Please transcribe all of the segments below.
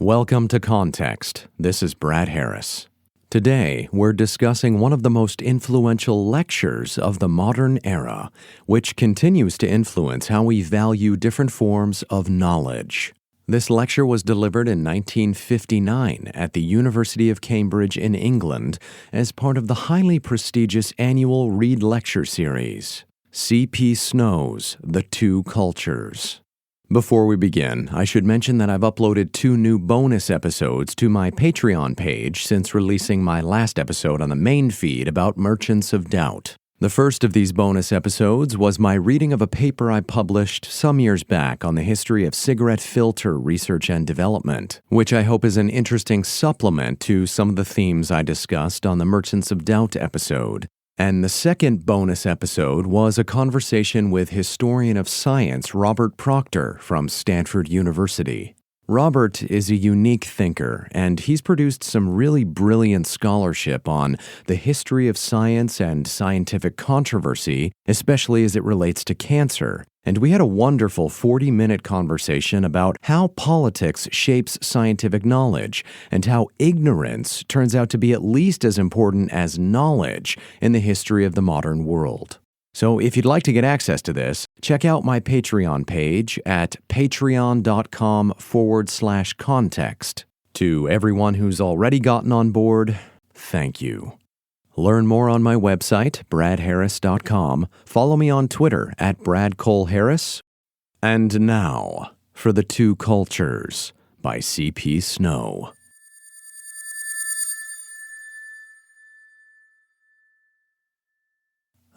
Welcome to Context. This is Brad Harris. Today, we're discussing one of the most influential lectures of the modern era, which continues to influence how we value different forms of knowledge. This lecture was delivered in 1959 at the University of Cambridge in England as part of the highly prestigious annual Reed Lecture Series, C.P. Snow's The Two Cultures. Before we begin, I should mention that I've uploaded 2 new bonus episodes to my Patreon page since releasing my last episode on the main feed about Merchants of Doubt. The first of these bonus episodes was my reading of a paper I published some years back on the history of cigarette filter research and development, which I hope is an interesting supplement to some of the themes I discussed on the Merchants of Doubt episode. And the second bonus episode was a conversation with historian of science Robert Proctor from Stanford University. Robert is a unique thinker, and he's produced some really brilliant scholarship on the history of science and scientific controversy, especially as it relates to cancer. And we had a wonderful 40-minute conversation about how politics shapes scientific knowledge and how ignorance turns out to be at least as important as knowledge in the history of the modern world. So if you'd like to get access to this, check out my Patreon page at patreon.com/context. To everyone who's already gotten on board, thank you. Learn more on my website, bradharris.com. Follow me on Twitter at bradcoleharris. And now, for The Two Cultures by C.P. Snow.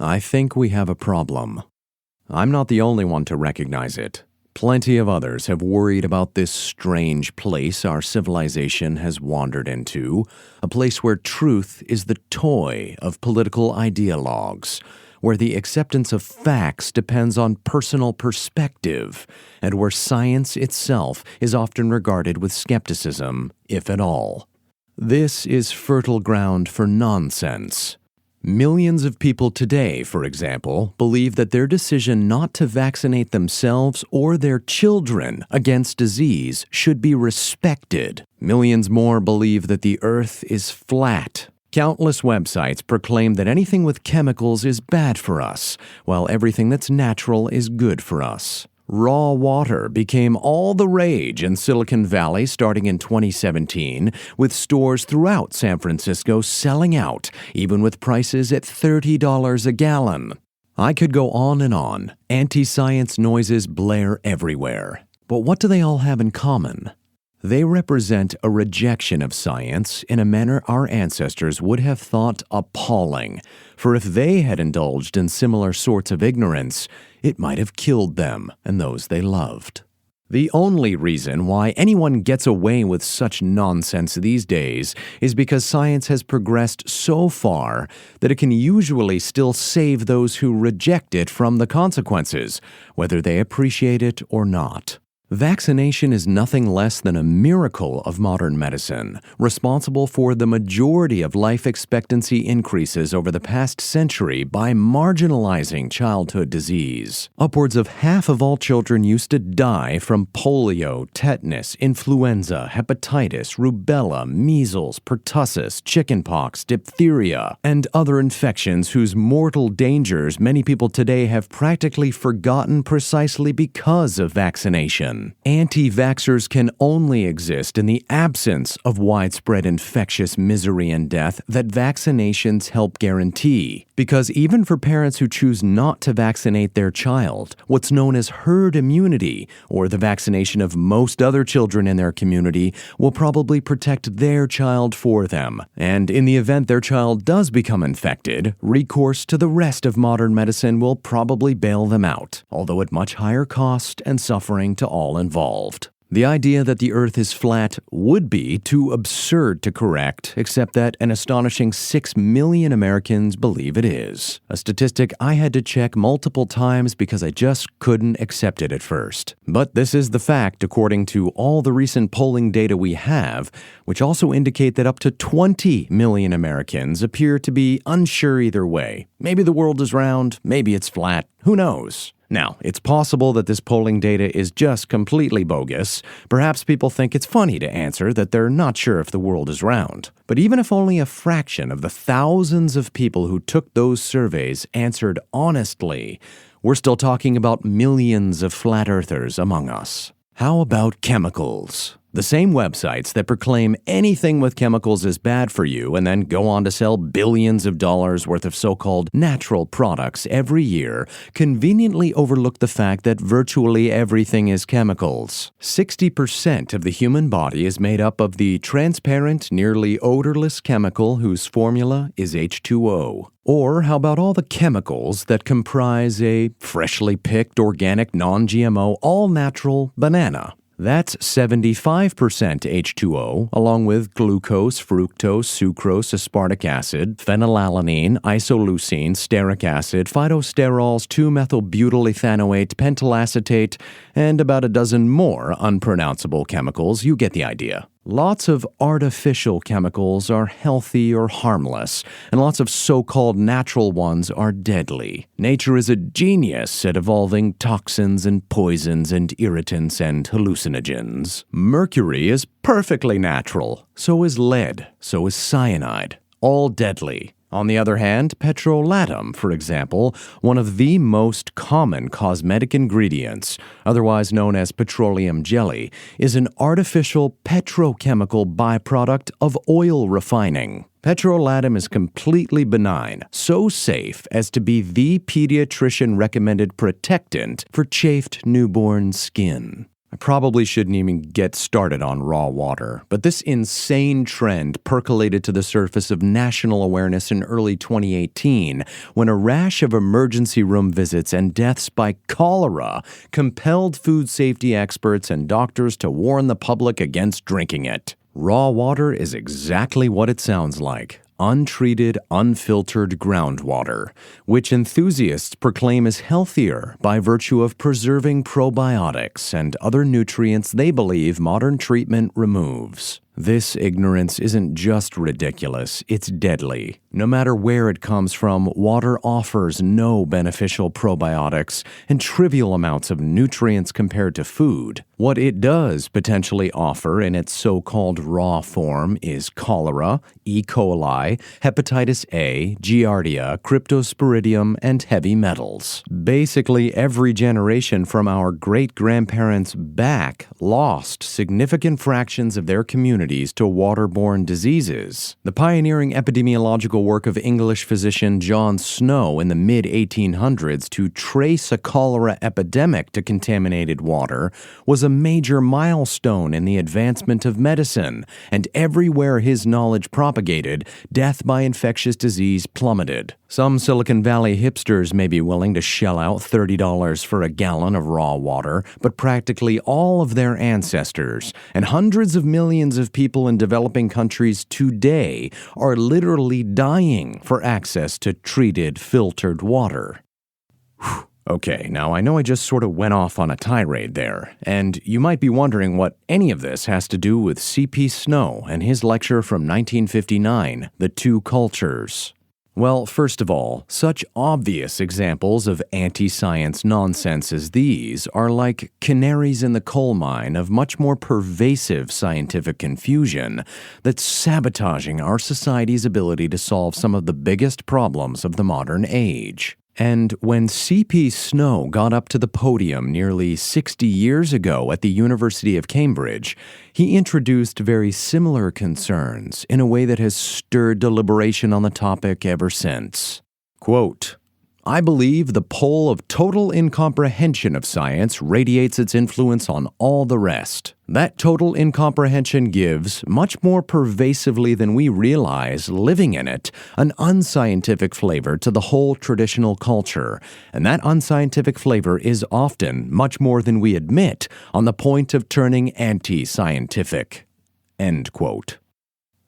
I think we have a problem. I'm not the only one to recognize it. Plenty of others have worried about this strange place our civilization has wandered into, a place where truth is the toy of political ideologues, where the acceptance of facts depends on personal perspective, and where science itself is often regarded with skepticism, if at all. This is fertile ground for nonsense. Millions of people today, for example, believe that their decision not to vaccinate themselves or their children against disease should be respected. Millions more believe that the earth is flat. Countless websites proclaim that anything with chemicals is bad for us, while everything that's natural is good for us. Raw water became all the rage in Silicon Valley starting in 2017, with stores throughout San Francisco selling out, even with prices at $30 a gallon. I could go on and on. Anti-science noises blare everywhere. But what do they all have in common? They represent a rejection of science in a manner our ancestors would have thought appalling, for if they had indulged in similar sorts of ignorance, it might have killed them and those they loved. The only reason why anyone gets away with such nonsense these days is because science has progressed so far that it can usually still save those who reject it from the consequences, whether they appreciate it or not. Vaccination is nothing less than a miracle of modern medicine, responsible for the majority of life expectancy increases over the past century by marginalizing childhood disease. Upwards of half of all children used to die from polio, tetanus, influenza, hepatitis, rubella, measles, pertussis, chickenpox, diphtheria, and other infections whose mortal dangers many people today have practically forgotten precisely because of vaccination. Anti-vaxxers can only exist in the absence of widespread infectious misery and death that vaccinations help guarantee. Because even for parents who choose not to vaccinate their child, what's known as herd immunity, or the vaccination of most other children in their community, will probably protect their child for them. And in the event their child does become infected, recourse to the rest of modern medicine will probably bail them out, although at much higher cost and suffering to all involved. The idea that the Earth is flat would be too absurd to correct, except that an astonishing 6 million Americans believe it is. A statistic I had to check multiple times because I just couldn't accept it at first. But this is the fact according to all the recent polling data we have, which also indicate that up to 20 million Americans appear to be unsure either way. Maybe the world is round, maybe it's flat, who knows? Now, it's possible that this polling data is just completely bogus. Perhaps people think it's funny to answer that they're not sure if the world is round. But even if only a fraction of the thousands of people who took those surveys answered honestly, we're still talking about millions of flat earthers among us. How about chemicals? The same websites that proclaim anything with chemicals is bad for you and then go on to sell billions of dollars worth of so-called natural products every year conveniently overlook the fact that virtually everything is chemicals. 60% of the human body is made up of the transparent, nearly odorless chemical whose formula is H2O. Or how about all the chemicals that comprise a freshly picked, organic, non-GMO, all-natural banana? That's 75% H2O, along with glucose, fructose, sucrose, aspartic acid, phenylalanine, isoleucine, stearic acid, phytosterols, 2-methylbutylethanoate, pentylacetate, and about a dozen more unpronounceable chemicals. You get the idea. Lots of artificial chemicals are healthy or harmless, and lots of so-called natural ones are deadly. Nature is a genius at evolving toxins and poisons and irritants and hallucinogens. Mercury is perfectly natural. So is lead. So is cyanide. All deadly. On the other hand, petrolatum, for example, one of the most common cosmetic ingredients, otherwise known as petroleum jelly, is an artificial petrochemical byproduct of oil refining. Petrolatum is completely benign, so safe as to be the pediatrician-recommended protectant for chafed newborn skin. I probably shouldn't even get started on raw water, but this insane trend percolated to the surface of national awareness in early 2018 when a rash of emergency room visits and deaths by cholera compelled food safety experts and doctors to warn the public against drinking it. Raw water is exactly what it sounds like. Untreated, unfiltered groundwater, which enthusiasts proclaim is healthier by virtue of preserving probiotics and other nutrients they believe modern treatment removes. This ignorance isn't just ridiculous, it's deadly. No matter where it comes from, water offers no beneficial probiotics and trivial amounts of nutrients compared to food. What it does potentially offer in its so-called raw form is cholera, E. coli, hepatitis A, giardia, cryptosporidium, and heavy metals. Basically, every generation from our great-grandparents back lost significant fractions of their communities to waterborne diseases. The pioneering epidemiological work of English physician John Snow in the mid-1800s to trace a cholera epidemic to contaminated water was a major milestone in the advancement of medicine, and everywhere his knowledge propagated, death by infectious disease plummeted. Some Silicon Valley hipsters may be willing to shell out $30 for a gallon of raw water, but practically all of their ancestors and hundreds of millions of people in developing countries today are literally dying for access to treated, filtered water. Whew. Okay, now I know I just sort of went off on a tirade there, and you might be wondering what any of this has to do with C.P. Snow and his lecture from 1959, The Two Cultures. Well, first of all, such obvious examples of anti-science nonsense as these are like canaries in the coal mine of much more pervasive scientific confusion that's sabotaging our society's ability to solve some of the biggest problems of the modern age. And when C.P. Snow got up to the podium nearly 60 years ago at the University of Cambridge, he introduced very similar concerns in a way that has stirred deliberation on the topic ever since. Quote, I believe the pole of total incomprehension of science radiates its influence on all the rest. That total incomprehension gives, much more pervasively than we realize living in it, an unscientific flavor to the whole traditional culture, and that unscientific flavor is often, much more than we admit, on the point of turning anti-scientific. End quote.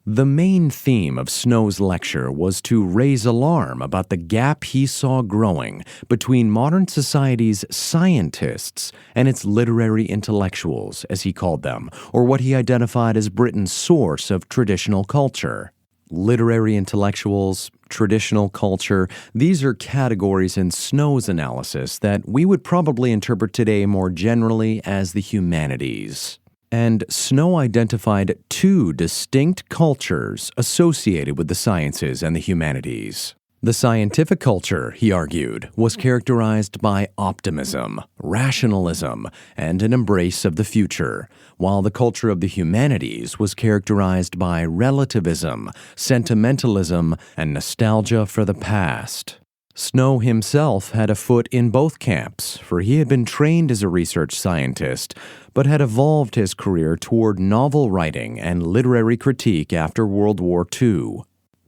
The main theme of Snow's lecture was to raise alarm about the gap he saw growing between modern society's scientists and its literary intellectuals, as he called them, or what he identified as Britain's source of traditional culture. Literary intellectuals, traditional culture, these are categories in Snow's analysis that we would probably interpret today more generally as the humanities. And Snow identified two distinct cultures associated with the sciences and the humanities. The scientific culture, he argued, was characterized by optimism, rationalism, and an embrace of the future, while the culture of the humanities was characterized by relativism, sentimentalism, and nostalgia for the past. Snow himself had a foot in both camps, for he had been trained as a research scientist, but had evolved his career toward novel writing and literary critique after World War II.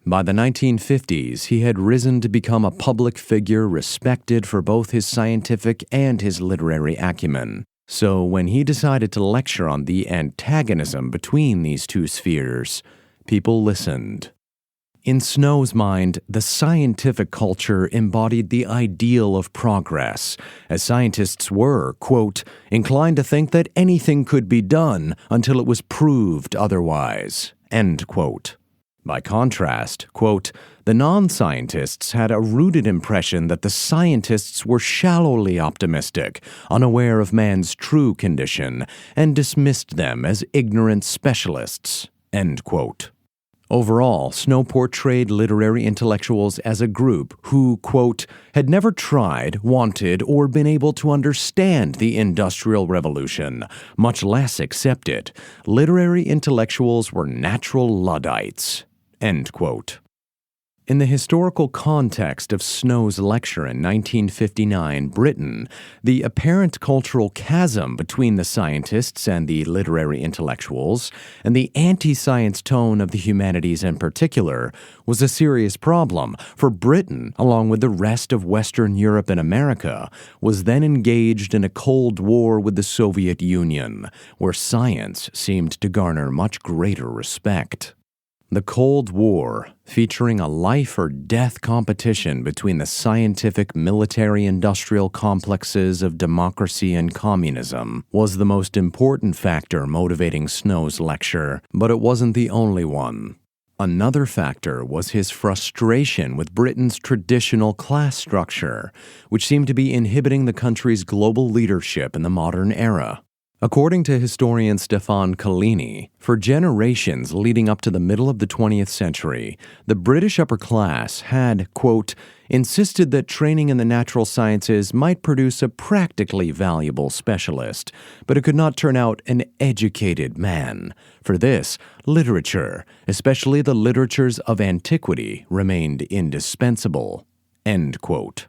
By the 1950s, he had risen to become a public figure respected for both his scientific and his literary acumen. So when he decided to lecture on the antagonism between these two spheres, people listened. In Snow's mind, the scientific culture embodied the ideal of progress, as scientists were, quote, inclined to think that anything could be done until it was proved otherwise, end quote. By contrast, quote, the non-scientists had a rooted impression that the scientists were shallowly optimistic, unaware of man's true condition, and dismissed them as ignorant specialists, end quote. Overall, Snow portrayed literary intellectuals as a group who, quote, had never tried, wanted, or been able to understand the Industrial Revolution, much less accept it. Literary intellectuals were natural Luddites, end quote. In the historical context of Snow's lecture in 1959 Britain, the apparent cultural chasm between the scientists and the literary intellectuals, and the anti-science tone of the humanities in particular, was a serious problem, for Britain, along with the rest of Western Europe and America, was then engaged in a Cold War with the Soviet Union, where science seemed to garner much greater respect. The Cold War, featuring a life-or-death competition between the scientific military-industrial complexes of democracy and communism, was the most important factor motivating Snow's lecture, but it wasn't the only one. Another factor was his frustration with Britain's traditional class structure, which seemed to be inhibiting the country's global leadership in the modern era. According to historian Stefan Collini, for generations leading up to the middle of the 20th century, the British upper class had, quote, insisted that training in the natural sciences might produce a practically valuable specialist, but it could not turn out an educated man. For this, literature, especially the literatures of antiquity, remained indispensable, end quote.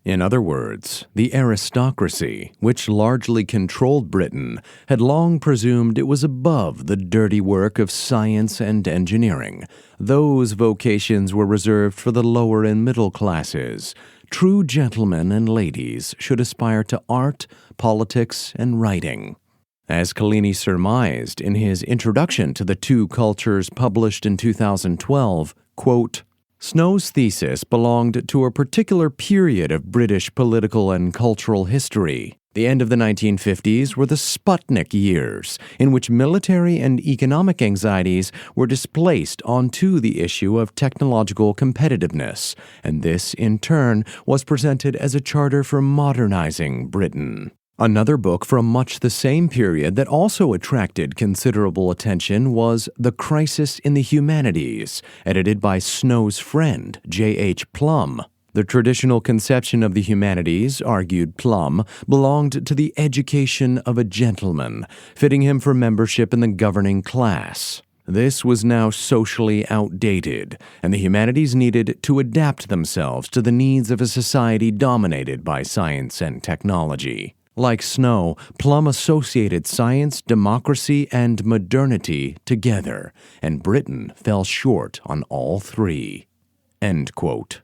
In other words, the aristocracy, which largely controlled Britain, had long presumed it was above the dirty work of science and engineering. Those vocations were reserved for the lower and middle classes. True gentlemen and ladies should aspire to art, politics, and writing. As Collini surmised in his Introduction to the Two Cultures published in 2012, quote, Snow's thesis belonged to a particular period of British political and cultural history. The end of the 1950s were the Sputnik years, in which military and economic anxieties were displaced onto the issue of technological competitiveness, and this, in turn, was presented as a charter for modernizing Britain. Another book from much the same period that also attracted considerable attention was The Crisis in the Humanities, edited by Snow's friend, J.H. Plum. The traditional conception of the humanities, argued Plum, belonged to the education of a gentleman, fitting him for membership in the governing class. This was now socially outdated, and the humanities needed to adapt themselves to the needs of a society dominated by science and technology. Like Snow, Plum associated science, democracy, and modernity together, and Britain fell short on all three. End quote.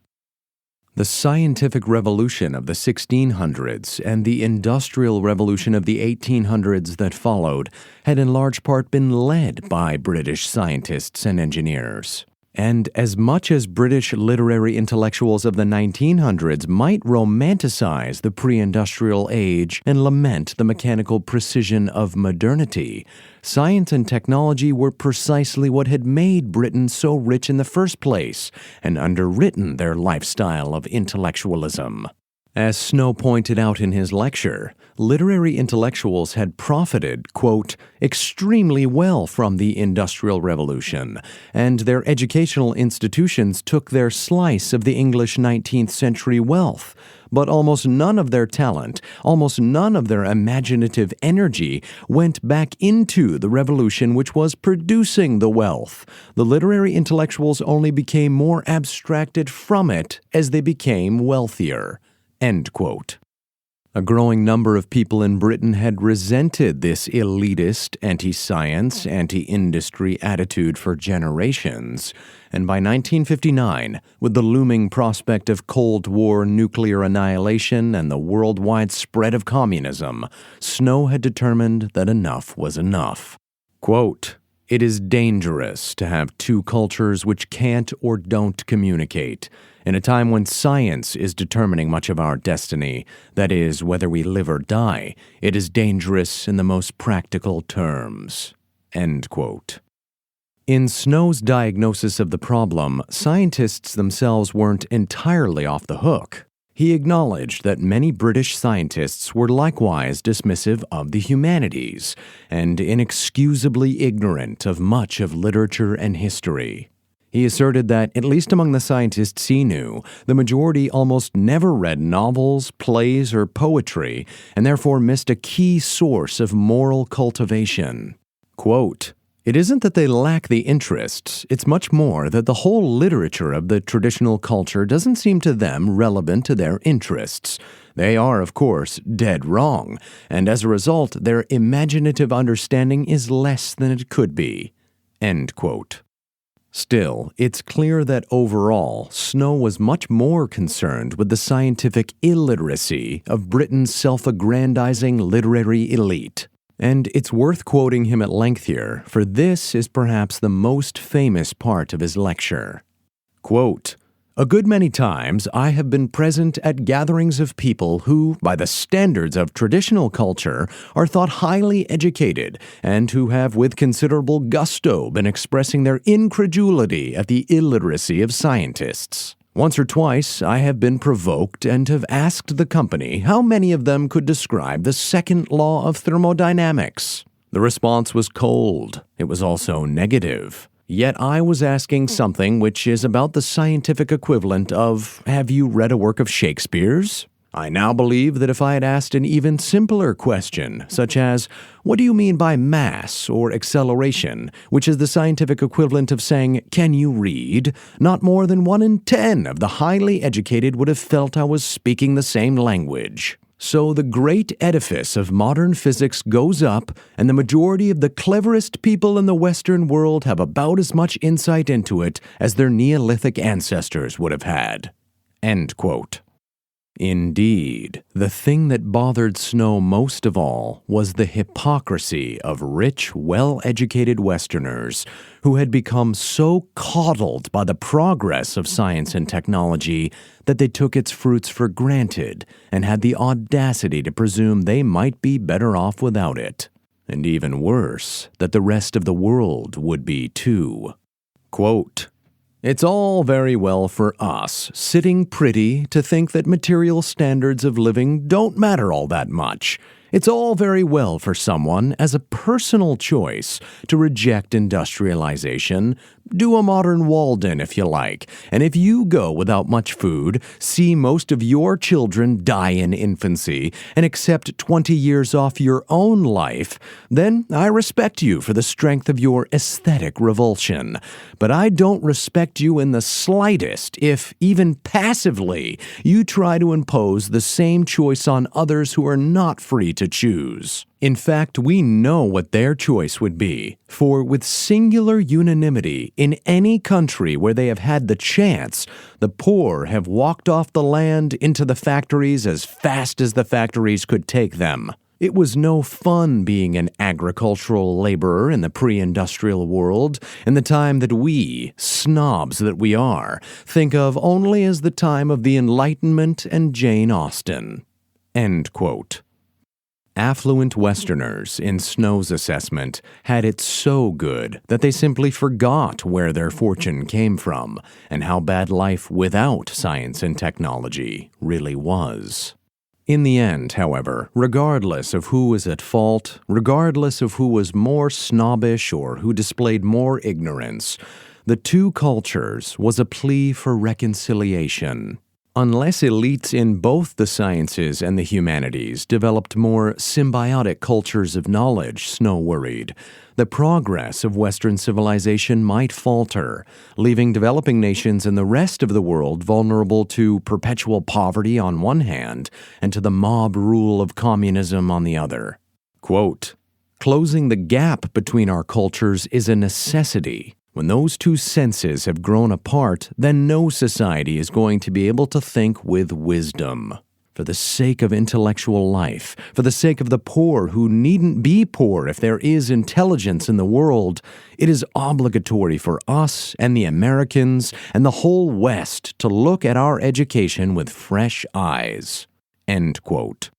The scientific revolution of the 1600s and the industrial revolution of the 1800s that followed had in large part been led by British scientists and engineers. And as much as British literary intellectuals of the 1900s might romanticize the pre-industrial age and lament the mechanical precision of modernity, science and technology were precisely what had made Britain so rich in the first place and underwritten their lifestyle of intellectualism. As Snow pointed out in his lecture, literary intellectuals had profited, quote, extremely well from the Industrial Revolution, and their educational institutions took their slice of the English 19th century wealth, but almost none of their talent, almost none of their imaginative energy went back into the revolution which was producing the wealth. The literary intellectuals only became more abstracted from it as they became wealthier. End quote. A growing number of people in Britain had resented this elitist, anti-science, anti-industry attitude for generations, and by 1959, with the looming prospect of Cold War nuclear annihilation and the worldwide spread of communism, Snow had determined that enough was enough. Quote, "It is dangerous to have two cultures which can't or don't communicate. In a time when science is determining much of our destiny, that is, whether we live or die, it is dangerous in the most practical terms." End quote. In Snow's diagnosis of the problem, scientists themselves weren't entirely off the hook. He acknowledged that many British scientists were likewise dismissive of the humanities and inexcusably ignorant of much of literature and history. He asserted that, at least among the scientists he knew, the majority almost never read novels, plays, or poetry, and therefore missed a key source of moral cultivation. Quote, "It isn't that they lack the interests, it's much more that the whole literature of the traditional culture doesn't seem to them relevant to their interests. They are, of course, dead wrong, and as a result, their imaginative understanding is less than it could be." End quote. Still, it's clear that overall, Snow was much more concerned with the scientific illiteracy of Britain's self-aggrandizing literary elite. And it's worth quoting him at length here, for this is perhaps the most famous part of his lecture. Quote, "A good many times I have been present at gatherings of people who, by the standards of traditional culture, are thought highly educated, and who have with considerable gusto been expressing their incredulity at the illiteracy of scientists. Once or twice I have been provoked and have asked the company how many of them could describe the second law of thermodynamics. The response was cold. It was also negative. Yet I was asking something which is about the scientific equivalent of, 'Have you read a work of Shakespeare's?' I now believe that if I had asked an even simpler question, such as, 'What do you mean by mass or acceleration?' which is the scientific equivalent of saying, 'Can you read?' not more than 1 in 10 of the highly educated would have felt I was speaking the same language. So the great edifice of modern physics goes up, and the majority of the cleverest people in the Western world have about as much insight into it as their Neolithic ancestors would have had." End quote. Indeed, the thing that bothered Snow most of all was the hypocrisy of rich, well-educated Westerners who had become so coddled by the progress of science and technology that they took its fruits for granted and had the audacity to presume they might be better off without it. And even worse, that the rest of the world would be too. Quote, "It's all very well for us, sitting pretty, to think that material standards of living don't matter all that much. It's all very well for someone, as a personal choice, to reject industrialization. Do a modern Walden if you like, and if you go without much food, see most of your children die in infancy, and accept 20 years off your own life, then I respect you for the strength of your aesthetic revulsion. But I don't respect you in the slightest if, even passively, you try to impose the same choice on others who are not free to choose. In fact, we know what their choice would be, for with singular unanimity, in any country where they have had the chance, the poor have walked off the land into the factories as fast as the factories could take them." It was no fun being an agricultural laborer in the pre-industrial world, in the time that we, snobs that we are, think of only as the time of the Enlightenment and Jane Austen." End quote. Affluent Westerners, in Snow's assessment, had it so good that they simply forgot where their fortune came from and how bad life without science and technology really was. In the end, however, regardless of who was at fault, regardless of who was more snobbish or who displayed more ignorance, the two cultures was a plea for reconciliation. Unless elites in both the sciences and the humanities developed more symbiotic cultures of knowledge, Snow worried, the progress of Western civilization might falter, leaving developing nations and the rest of the world vulnerable to perpetual poverty on one hand and to the mob rule of communism on the other. Quote, "Closing the gap between our cultures is a necessity. When those two senses have grown apart, then no society is going to be able to think with wisdom. For the sake of intellectual life, for the sake of the poor who needn't be poor if there is intelligence in the world, it is obligatory for us and the Americans and the whole West to look at our education with fresh eyes." End quote.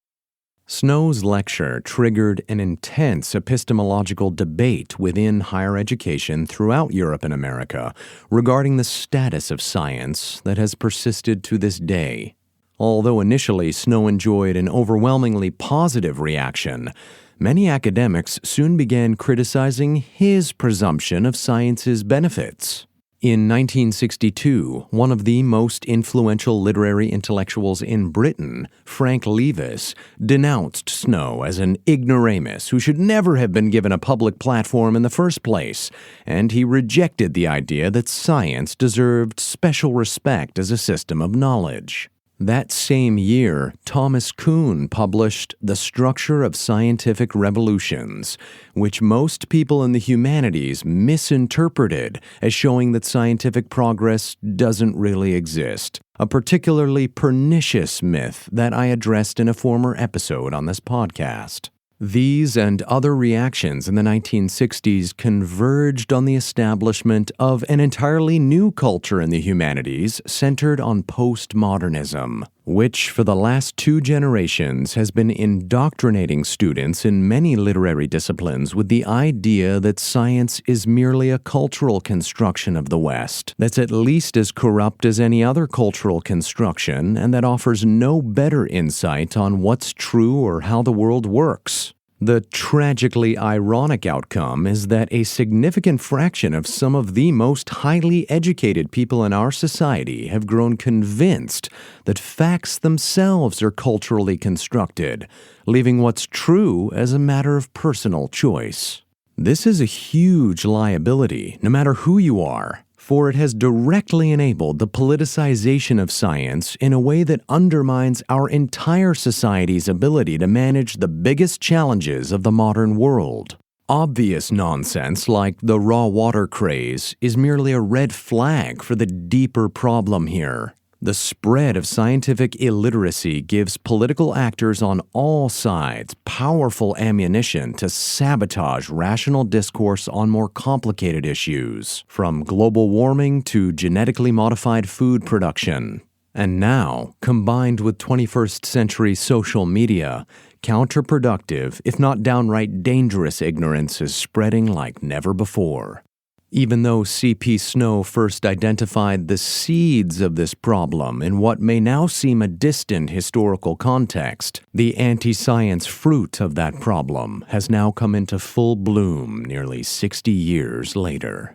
Snow's lecture triggered an intense epistemological debate within higher education throughout Europe and America regarding the status of science that has persisted to this day. Although initially Snow enjoyed an overwhelmingly positive reaction, many academics soon began criticizing his presumption of science's benefits. In 1962, one of the most influential literary intellectuals in Britain, Frank Leavis, denounced Snow as an ignoramus who should never have been given a public platform in the first place, and he rejected the idea that science deserved special respect as a system of knowledge. That same year, Thomas Kuhn published The Structure of Scientific Revolutions, which most people in the humanities misinterpreted as showing that scientific progress doesn't really exist, a particularly pernicious myth that I addressed in a former episode on this podcast. These and other reactions in the 1960s converged on the establishment of an entirely new culture in the humanities centered on postmodernism, which for the last 2 generations has been indoctrinating students in many literary disciplines with the idea that science is merely a cultural construction of the West that's at least as corrupt as any other cultural construction and that offers no better insight on what's true or how the world works. The tragically ironic outcome is that a significant fraction of some of the most highly educated people in our society have grown convinced that facts themselves are culturally constructed, leaving what's true as a matter of personal choice. This is a huge liability, no matter who you are, for it has directly enabled the politicization of science in a way that undermines our entire society's ability to manage the biggest challenges of the modern world. Obvious nonsense like the raw water craze is merely a red flag for the deeper problem here. The spread of scientific illiteracy gives political actors on all sides powerful ammunition to sabotage rational discourse on more complicated issues, from global warming to genetically modified food production. And now, combined with 21st century social media, counterproductive, if not downright dangerous ignorance is spreading like never before. Even though C.P. Snow first identified the seeds of this problem in what may now seem a distant historical context, the anti-science fruit of that problem has now come into full bloom nearly 60 years later.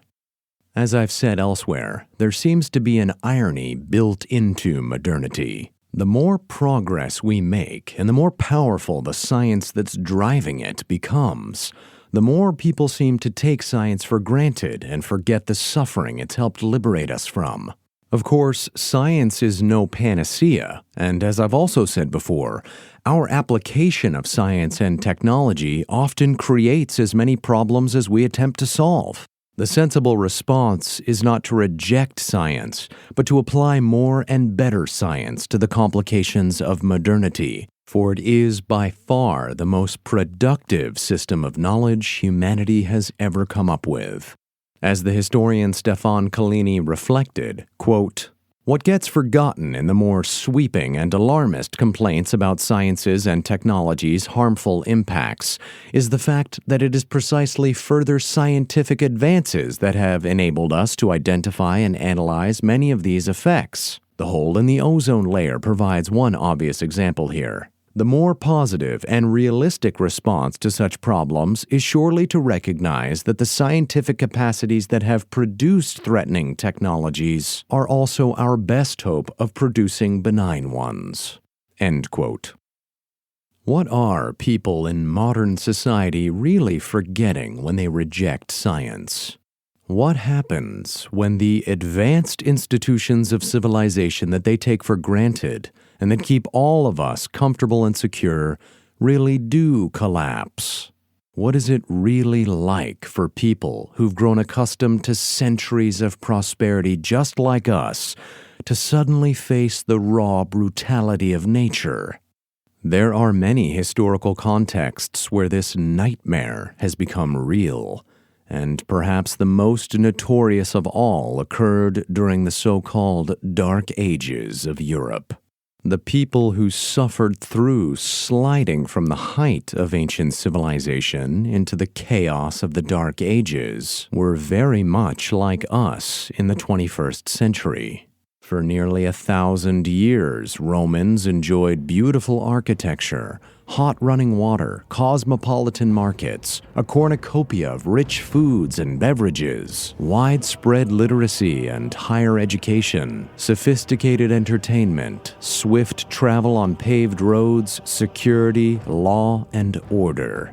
As I've said elsewhere, there seems to be an irony built into modernity. The more progress we make and the more powerful the science that's driving it becomes, the more people seem to take science for granted and forget the suffering it's helped liberate us from. Of course, science is no panacea, and as I've also said before, our application of science and technology often creates as many problems as we attempt to solve. The sensible response is not to reject science, but to apply more and better science to the complications of modernity. for it is by far the most productive system of knowledge humanity has ever come up with. As the historian Stefan Collini reflected, quote, "What gets forgotten in the more sweeping and alarmist complaints about science's and technology's harmful impacts is the fact that it is precisely further scientific advances that have enabled us to identify and analyze many of these effects. The hole in the ozone layer provides one obvious example here. The more positive and realistic response to such problems is surely to recognize that the scientific capacities that have produced threatening technologies are also our best hope of producing benign ones." End quote. What are people in modern society really forgetting when they reject science? What happens when the advanced institutions of civilization that they take for granted and that keep all of us comfortable and secure really do collapse? What is it really like for people who've grown accustomed to centuries of prosperity just like us to suddenly face the raw brutality of nature? There are many historical contexts where this nightmare has become real, and perhaps the most notorious of all occurred during the so-called Dark Ages of Europe. The people who suffered through sliding from the height of ancient civilization into the chaos of the Dark Ages were very much like us in the 21st century. For nearly 1,000 years, Romans enjoyed beautiful architecture, hot running water, cosmopolitan markets, a cornucopia of rich foods and beverages, widespread literacy and higher education, sophisticated entertainment, swift travel on paved roads, security, law, and order.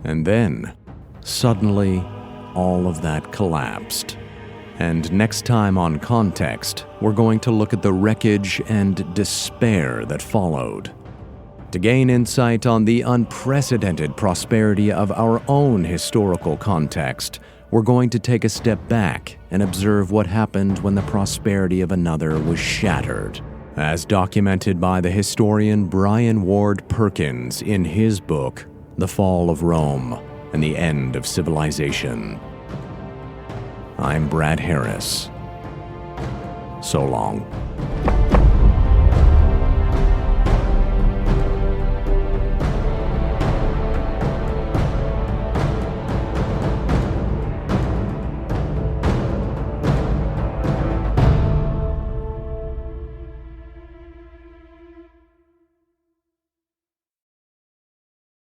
And then, suddenly, all of that collapsed. And next time on Context, we're going to look at the wreckage and despair that followed. To gain insight on the unprecedented prosperity of our own historical context, we're going to take a step back and observe what happened when the prosperity of another was shattered, as documented by the historian Brian Ward Perkins in his book, The Fall of Rome and the End of Civilization. I'm Brad Harris. So long.